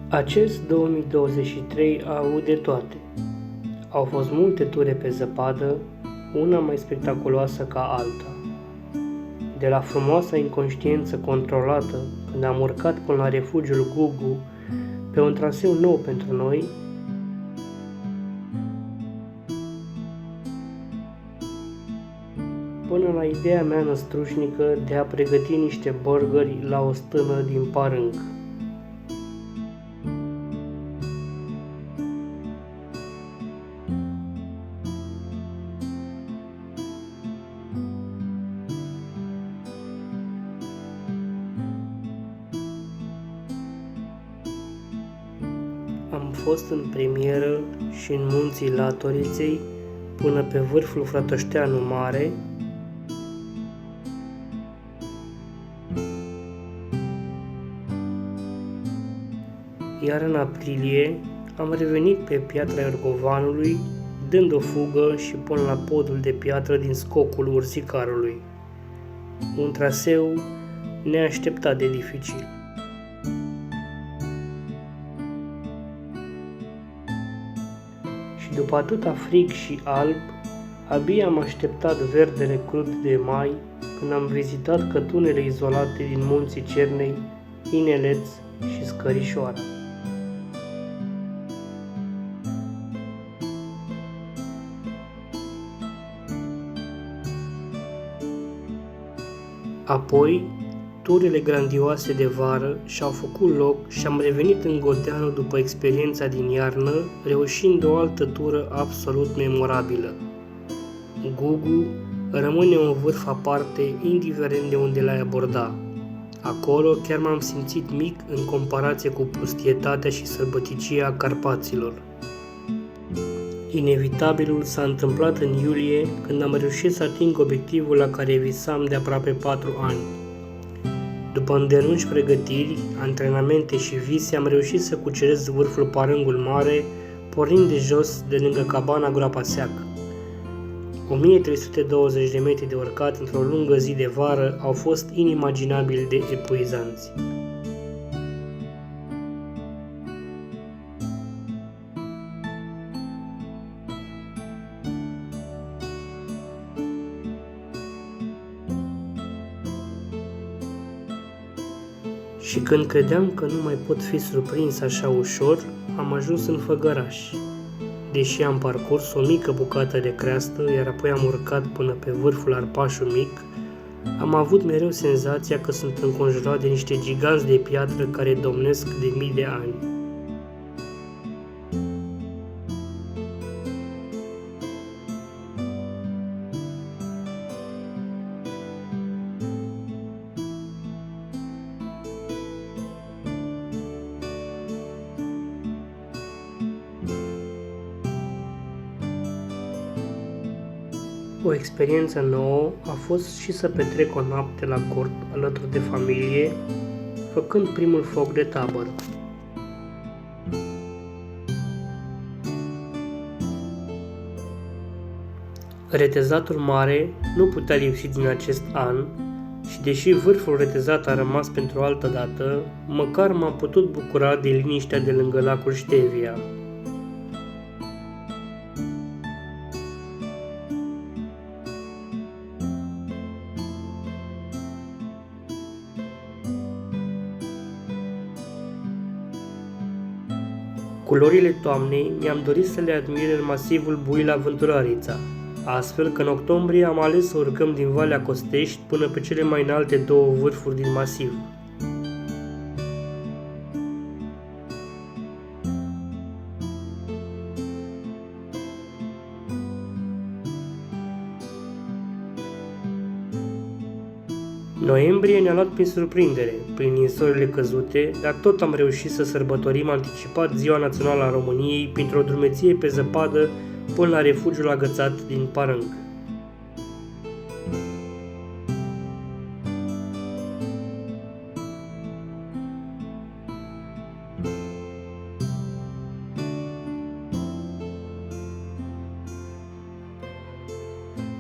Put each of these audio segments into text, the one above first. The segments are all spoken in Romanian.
Acest 2023 a avut de toate. Au fost multe ture pe zăpadă, una mai spectaculoasă ca alta. De la frumoasa inconștiență controlată, când am urcat până la refugiul Gugu, pe un traseu nou pentru noi, până la ideea mea năstrușnică de a pregăti niște burgeri la o stână din Parâng. Am fost în premieră și în munții Latoriței, până pe vârful Frătășteanu Mare, iar în aprilie am revenit pe Piatra Iorgovanului, dând o fugă și până la podul de piatră din Scocul Ursicarului. Un traseu neașteptat de dificil. Și după atâta frig și alb, abia am așteptat verdele crud de mai când am vizitat cătunele izolate din munții Cernei, Ineleț și Scărișoara. Apoi, turile grandioase de vară și-au făcut loc și am revenit în Godeanu după experiența din iarnă, reușind o altă tură absolut memorabilă. Gugu rămâne un vârf aparte, indiferent de unde l-ai aborda. Acolo chiar m-am simțit mic în comparație cu pustietatea și sălbăticia Carpaților. Inevitabilul s-a întâmplat în iulie, când am reușit să ating obiectivul la care visam de aproape 4 ani. După îndelungi pregătiri, antrenamente și vise, am reușit să cuceresc vârful Parângul Mare, pornind de jos de lângă cabana Groapa Seacă. 1320 de metri de urcat într-o lungă zi de vară au fost inimaginabil de epuizanți. Și când credeam că nu mai pot fi surprins așa ușor, am ajuns în Făgăraș. Deși am parcurs o mică bucată de creastă, iar apoi am urcat până pe vârful Arpașul Mic, am avut mereu senzația că sunt înconjurat de niște giganți de piatră care domnesc de mii de ani. O experiență nouă a fost și să petrec o noapte la cort alături de familie, făcând primul foc de tabără. Retezatul mare nu putea lipsi din acest an și deși vârful retezat a rămas pentru altă dată, măcar m-am putut bucura de liniștea de lângă lacul Ștevia. Culorile toamnei mi-am dorit să le admir în masivul Buila Vânturarița, astfel că în octombrie am ales să urcăm din Valea Costești până pe cele mai înalte două vârfuri din masiv. Noiembrie ne-a luat prin surprindere, prin ninsorile căzute, dar tot am reușit să sărbătorim anticipat Ziua Națională a României printr-o drumeție pe zăpadă până la refugiul agățat din Parâng.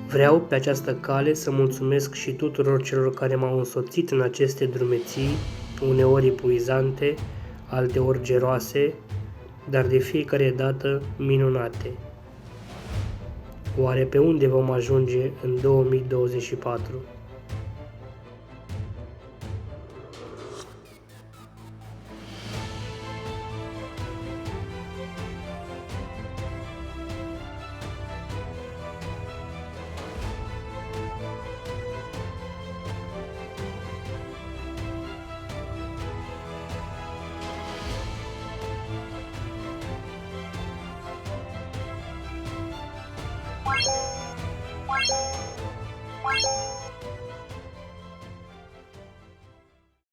Vreau pe această cale să mulțumesc și tuturor celor care m-au însoțit în aceste drumeții, uneori epuizante, alteori geroase, dar de fiecare dată minunate. Oare pe unde vom ajunge în 2024?